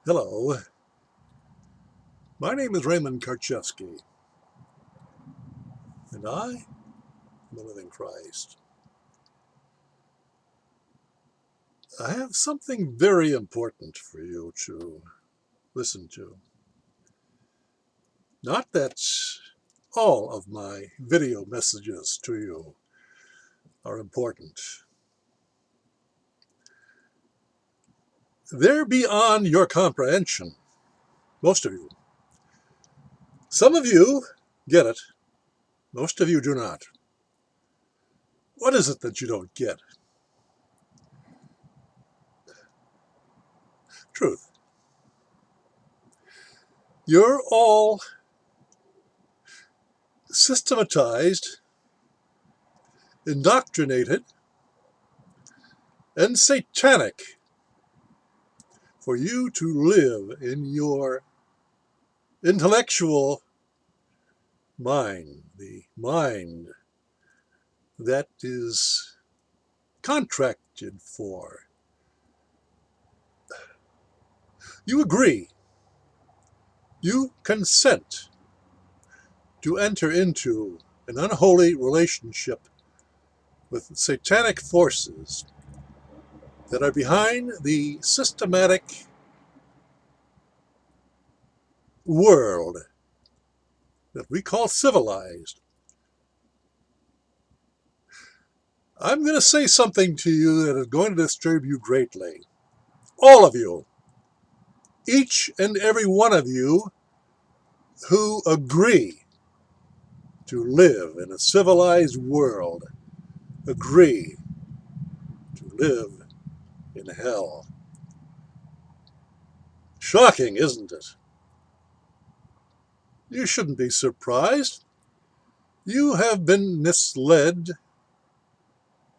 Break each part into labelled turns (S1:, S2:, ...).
S1: Hello, my name is Raymond Karchevsky, and I am a living Christ. I have something very important for you to listen to. Not that all of my video messages to you are important. They're beyond your comprehension, most of you. Some of you get it, most of you do not. What is it that you don't get? Truth. You're all systematized, indoctrinated, and satanic for you to live in your intellectual mind, the mind that is contracted for. You agree, you consent to enter into an unholy relationship with satanic forces that are behind the systematic world that we call civilized. I'm going to say something to you that is going to disturb you greatly. All of you, each and every one of you who agree to live in a civilized world, agree to live in hell. Shocking, isn't it? You shouldn't be surprised. You have been misled.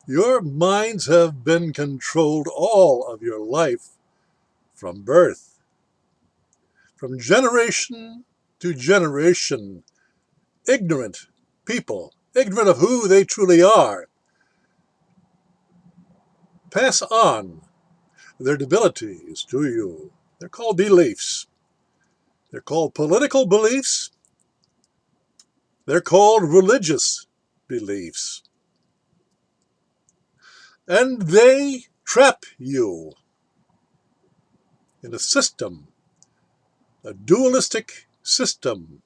S1: Your minds have been controlled all of your life from birth, from generation to generation. Ignorant people, ignorant of who they truly are, pass on their debilities to you. They're called beliefs. They're called political beliefs. They're called religious beliefs. And they trap you in a system, a dualistic system.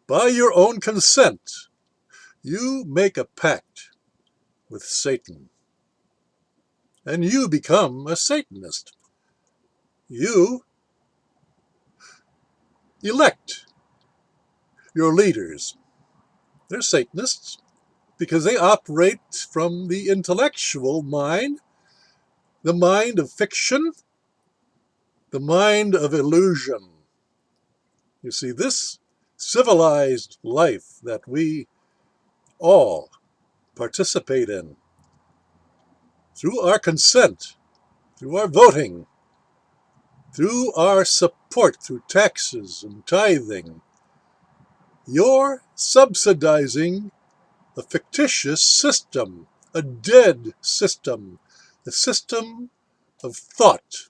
S1: By your own consent, you make a pact with Satan. And you become a Satanist. You elect your leaders. They're Satanists because they operate from the intellectual mind, the mind of fiction, the mind of illusion. You see, this civilized life that we all participate in, through our consent, through our voting, through our support, through taxes and tithing, you're subsidizing a fictitious system, a dead system, a system of thought.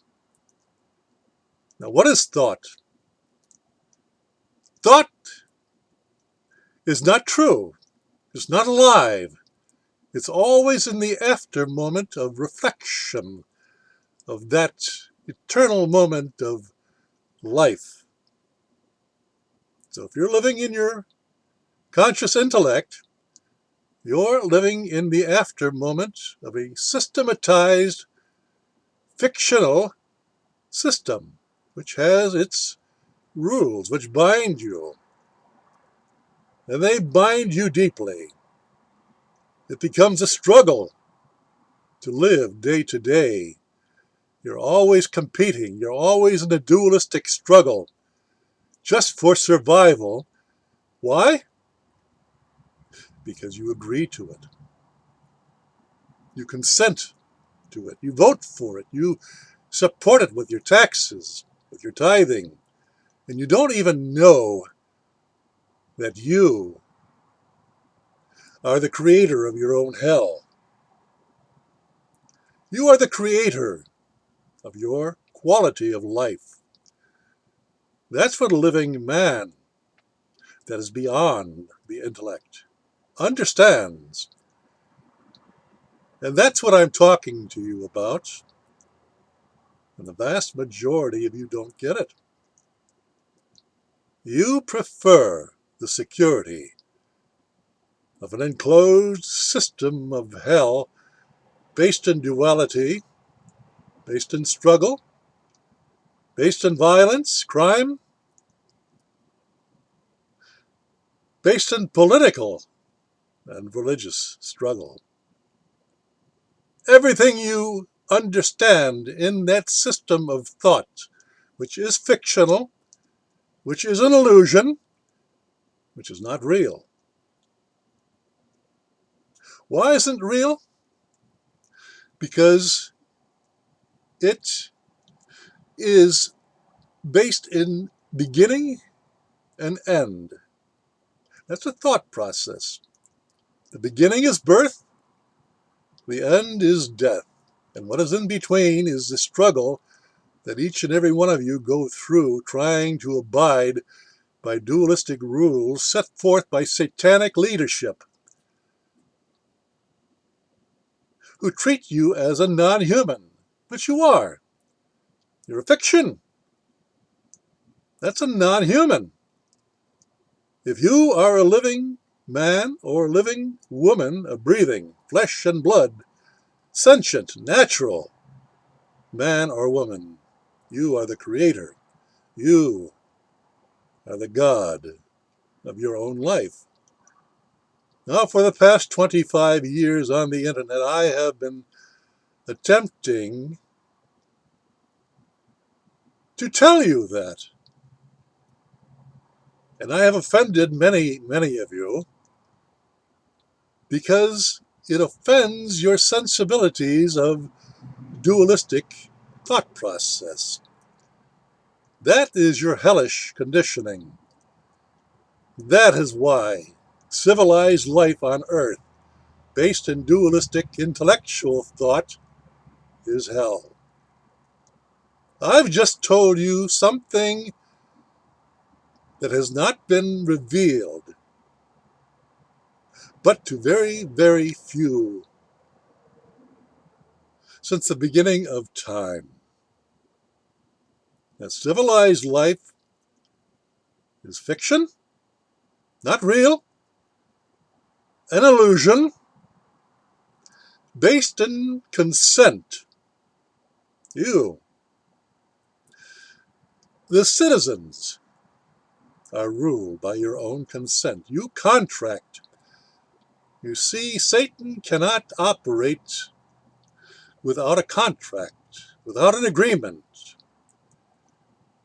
S1: Now, what is thought? Thought is not true. It's not alive. It's always in the after moment of reflection, of that eternal moment of life. So if you're living in your conscious intellect, you're living in the after moment of a systematized, fictional system, which has its rules, which bind you. And they bind you deeply. It becomes a struggle to live day to day. You're always competing. You're always in a dualistic struggle just for survival. Why? Because you agree to it. You consent to it. You vote for it. You support it with your taxes, with your tithing. And you don't even know that you are the creator of your own hell. You are the creator of your quality of life. That's what a living man that is beyond the intellect understands. And that's what I'm talking to you about. And the vast majority of you don't get it. You prefer the security of an enclosed system of hell based in duality, based in struggle, based in violence, crime, based in political and religious struggle. Everything you understand in that system of thought, which is fictional, which is an illusion, which is not real. Why isn't it real? Because it is based in beginning and end. That's a thought process. The beginning is birth, the end is death. And what is in between is the struggle that each and every one of you go through trying to abide by dualistic rules set forth by satanic leadership, who treat you as a non-human, which you are. You're a fiction. That's a non-human. If you are a living man or living woman, a breathing, flesh and blood, sentient, natural man or woman, you are the creator. You are the God of your own life. Now, for the past 25 years on the internet, I have been attempting to tell you that. And I have offended many, many of you because it offends your sensibilities of dualistic thought process. That is your hellish conditioning. That is why civilized life on earth, based in dualistic intellectual thought, is hell. I've just told you something that has not been revealed, but to very, very few since the beginning of time. That civilized life is fiction, not real, an illusion, based in consent. You, the citizens, are ruled by your own consent. You contract. You see, Satan cannot operate without a contract, without an agreement.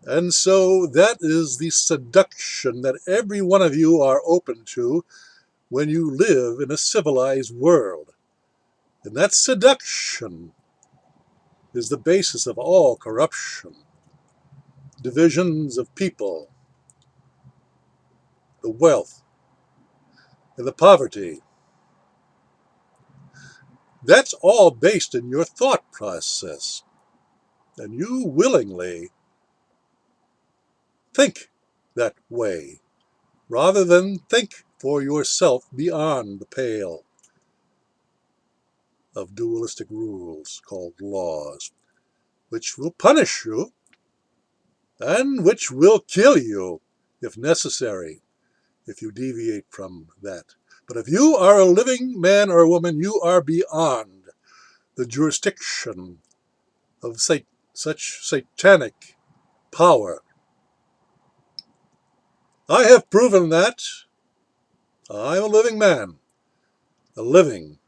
S1: And so that is the seduction that every one of you are open to when you live in a civilized world. And that seduction is the basis of all corruption, divisions of people, the wealth, and the poverty. That's all based in your thought process. And you willingly think that way, rather than think for yourself beyond the pale of dualistic rules called laws, which will punish you and which will kill you if necessary, if you deviate from that. But if you are a living man or woman, you are beyond the jurisdiction of such satanic power. I have proven that. I'm a living man, a living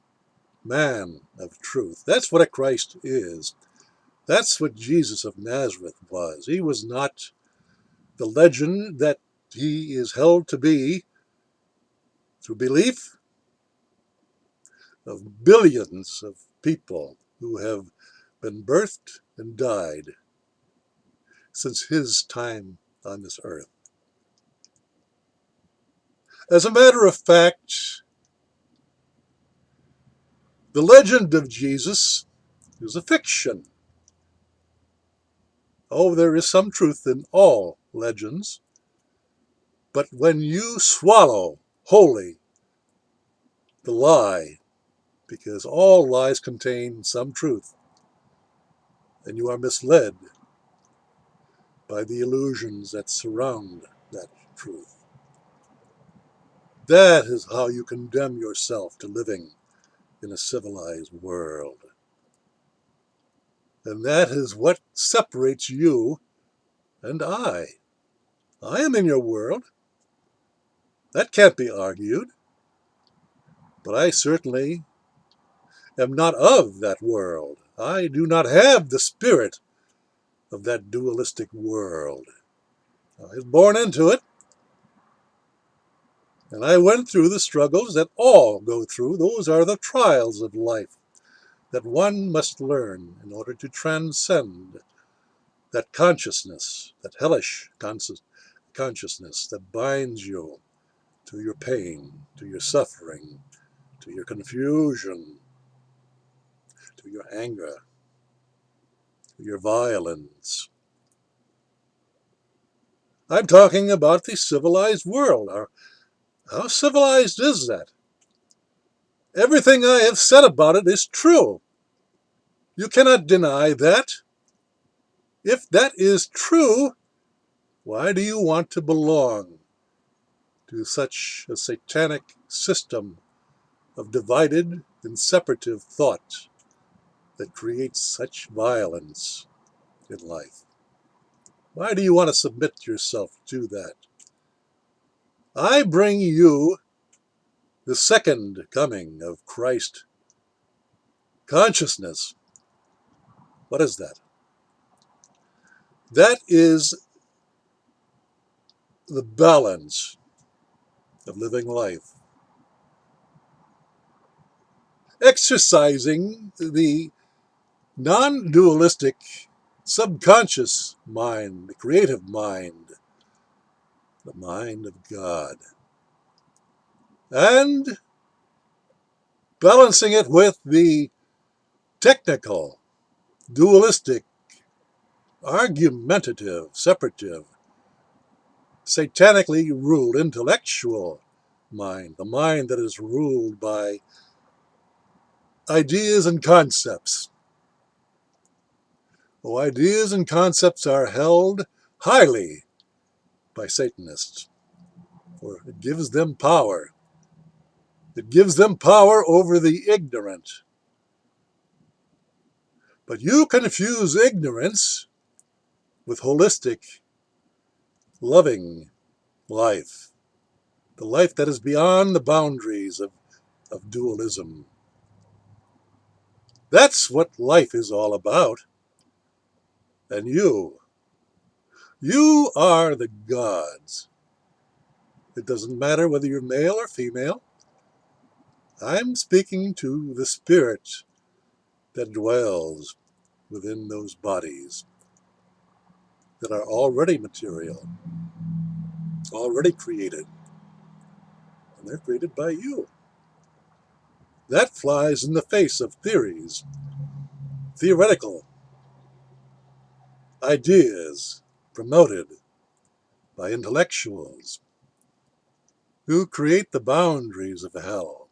S1: man of truth. That's what a Christ is. That's what Jesus of Nazareth was. He was not the legend that he is held to be through belief of billions of people who have been birthed and died since his time on this earth. As a matter of fact, the legend of Jesus is a fiction. Oh, there is some truth in all legends, but when you swallow wholly the lie, because all lies contain some truth, and you are misled by the illusions that surround that truth. That is how you condemn yourself to living in a civilized world. And that is what separates you and I. I am in your world. That can't be argued. But I certainly am not of that world. I do not have the spirit of that dualistic world. I was born into it, and I went through the struggles that all go through. Those are the trials of life that one must learn in order to transcend that consciousness, that hellish consciousness that binds you to your pain, to your suffering, to your confusion, to your anger, to your violence. I'm talking about the civilized world. How civilized is that? Everything I have said about it is true. You cannot deny that. If that is true, why do you want to belong to such a satanic system of divided and separative thought that creates such violence in life? Why do you want to submit yourself to that? I bring you the second coming of Christ consciousness. What is that? That is the balance of living life. Exercising the non-dualistic subconscious mind, the creative mind, the mind of God, and balancing it with the technical, dualistic, argumentative, separative, satanically ruled intellectual mind, the mind that is ruled by ideas and concepts. Oh, ideas and concepts are held highly by Satanists, for it gives them power. It gives them power over the ignorant. But you confuse ignorance with holistic, loving life, the life that is beyond the boundaries of dualism. That's what life is all about. And you are the gods. It doesn't matter whether you're male or female. I'm speaking to the spirit that dwells within those bodies that are already material, already created, and they're created by you. That flies in the face of theories, theoretical ideas promoted by intellectuals who create the boundaries of hell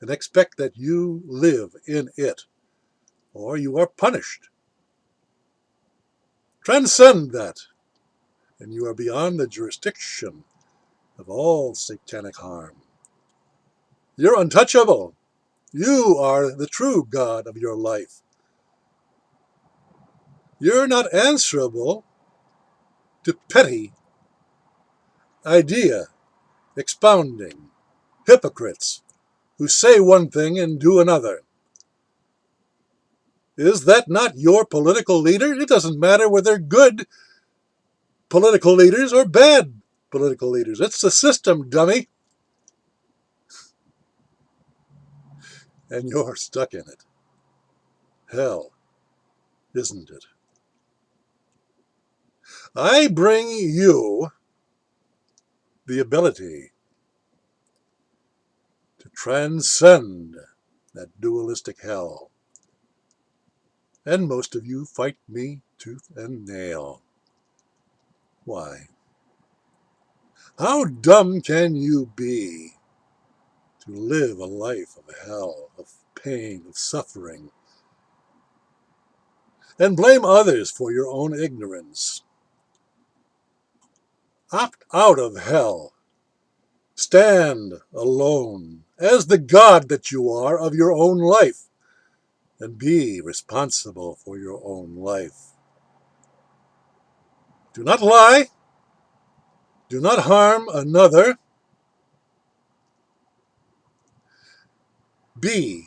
S1: and expect that you live in it, or you are punished. Transcend that, and you are beyond the jurisdiction of all satanic harm. You're untouchable. You are the true God of your life. You're not answerable to petty idea expounding hypocrites who say one thing and do another. Is that not your political leader? It doesn't matter whether they're good political leaders or bad political leaders. It's the system, dummy. And you're stuck in it. Hell, isn't it? I bring you the ability to transcend that dualistic hell. And most of you fight me tooth and nail. Why? How dumb can you be to live a life of hell, of pain, of suffering, and blame others for your own ignorance? Opt out of hell. Stand alone as the God that you are of your own life, and be responsible for your own life. Do not lie. Do not harm another. Be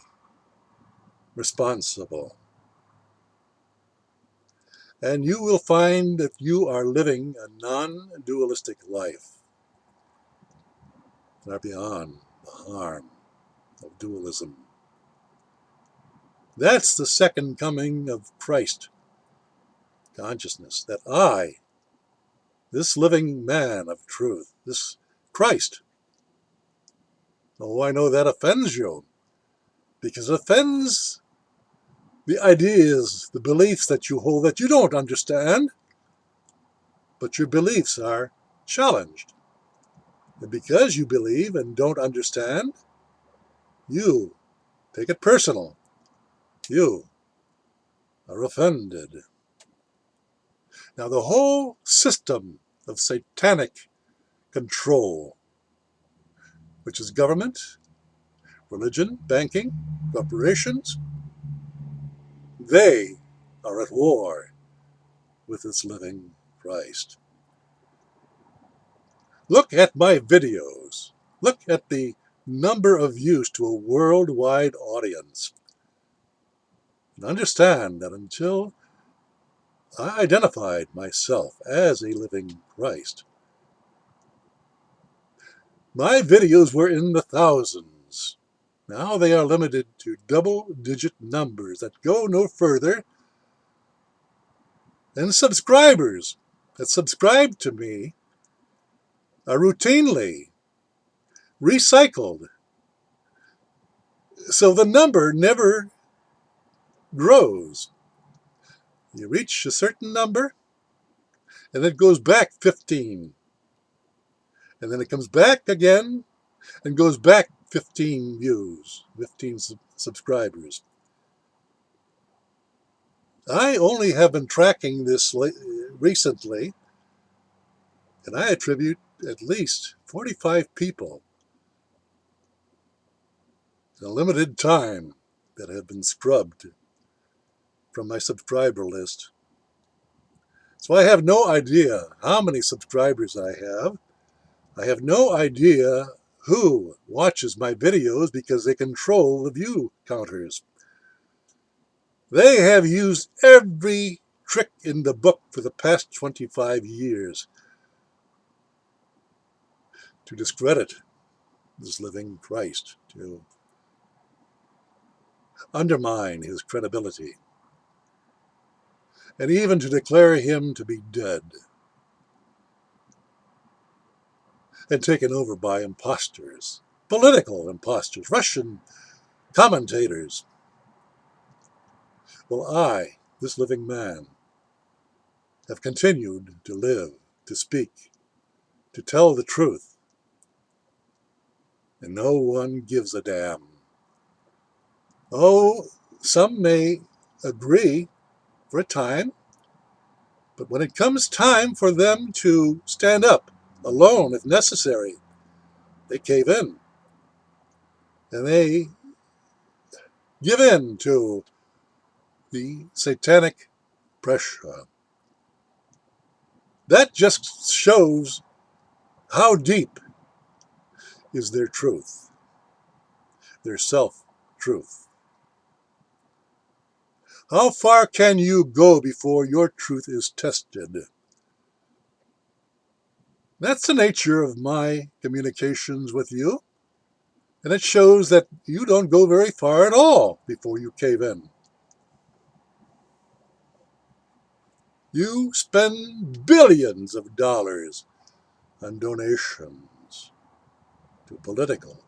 S1: responsible. And you will find that you are living a non-dualistic life, and are beyond the harm of dualism. That's the second coming of Christ consciousness, that I, this living man of truth, this Christ, oh, I know that offends you, because it offends the ideas, the beliefs that you hold that you don't understand, but your beliefs are challenged. And because you believe and don't understand, you take it personal. You are offended. Now, the whole system of satanic control, which is government, religion, banking, corporations, they are at war with its living Christ. Look at my videos. Look at the number of views to a worldwide audience. And understand that until I identified myself as a living Christ, my videos were in the thousands. Now they are limited to double-digit numbers that go no further. And subscribers that subscribe to me are routinely recycled. So the number never grows. You reach a certain number, and it goes back 15. And then it comes back again and goes back 15 views, 15 subscribers. I only have been tracking this recently, and I attribute at least 45 people in a limited time that have been scrubbed from my subscriber list. So I have no idea how many subscribers I have. I have no idea who watches my videos because they control the view counters. They have used every trick in the book for the past 25 years to discredit this living Christ, to undermine his credibility, and even to declare him to be dead and taken over by imposters, political imposters, Russian commentators. Well, I, this living man, have continued to live, to speak, to tell the truth, and no one gives a damn. Oh, some may agree for a time, but when it comes time for them to stand up alone if necessary, they cave in, and they give in to the satanic pressure. That just shows how deep is their truth, their self-truth. How far can you go before your truth is tested? That's the nature of my communications with you, and it shows that you don't go very far at all before you cave in. You spend billions of dollars on donations to political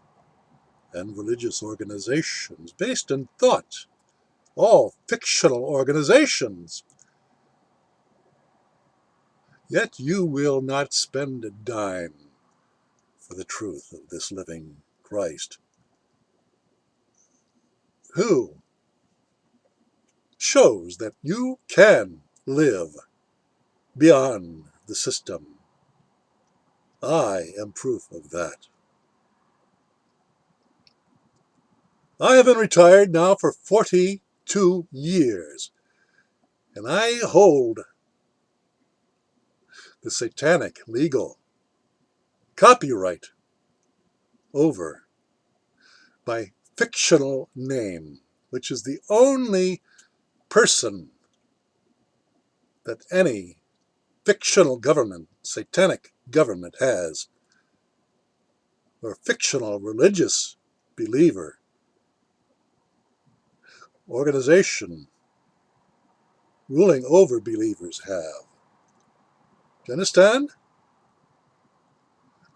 S1: and religious organizations based in thought, all fictional organizations. Yet you will not spend a dime for the truth of this living Christ, who shows that you can live beyond the system. I am proof of that. I have been retired now for 42 years, and I hold the satanic legal copyright over my fictional name, which is the only person that any fictional government, satanic government has, or fictional religious believer, organization ruling over believers have. Do you understand?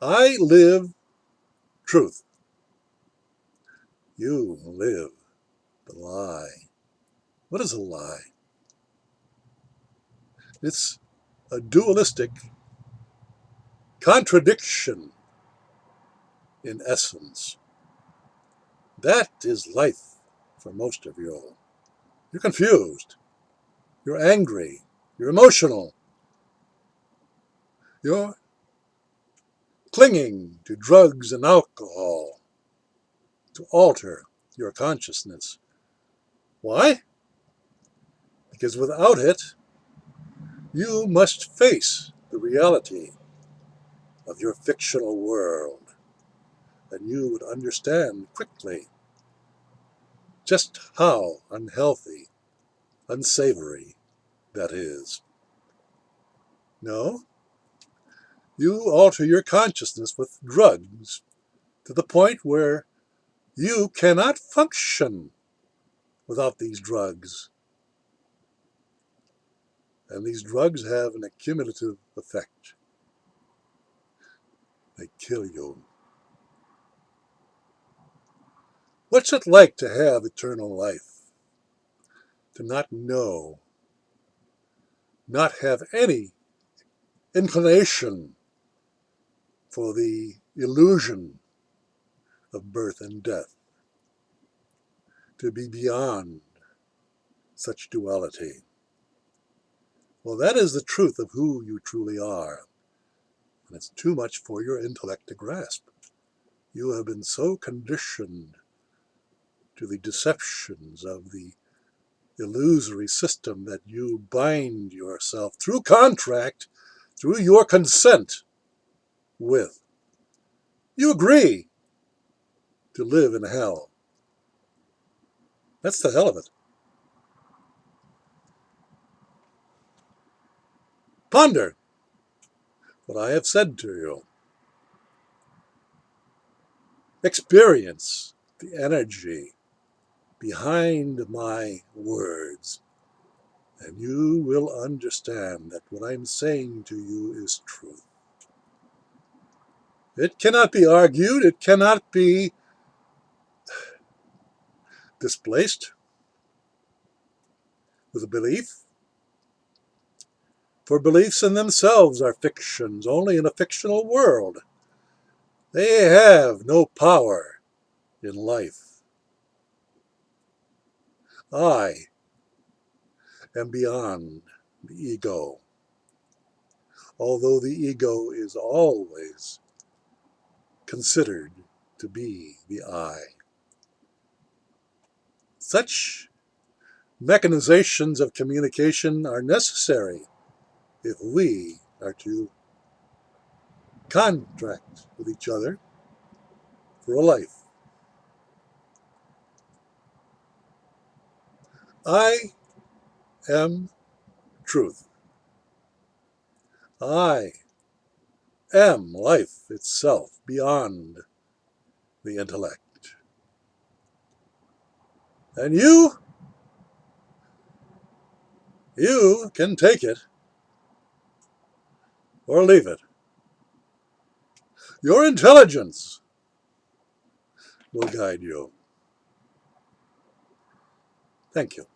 S1: I live truth. You live the lie. What is a lie? It's a dualistic contradiction in essence. That is life for most of you. You're confused. You're angry. You're emotional. You're clinging to drugs and alcohol to alter your consciousness. Why? Because without it, you must face the reality of your fictional world, and you would understand quickly just how unhealthy, unsavory that is. No, you alter your consciousness with drugs to the point where you cannot function without these drugs. And these drugs have an accumulative effect. They kill you. What's it like to have eternal life? To not know, not have any inclination for the illusion of birth and death, to be beyond such duality. Well, that is the truth of who you truly are, and it's too much for your intellect to grasp. You have been so conditioned to the deceptions of the illusory system that you bind yourself through contract, through your consent with. You agree to live in hell. That's the hell of it. Ponder what I have said to you. Experience the energy behind my words, and you will understand that what I'm saying to you is truth. It cannot be argued, it cannot be displaced with a belief, for beliefs in themselves are fictions, only in a fictional world. They have no power in life. I am beyond the ego, although the ego is always considered to be the I. Such mechanizations of communication are necessary if we are to contract with each other for a life. I am truth. I am life itself beyond the intellect. And you can take it or leave it. Your intelligence will guide you. Thank you.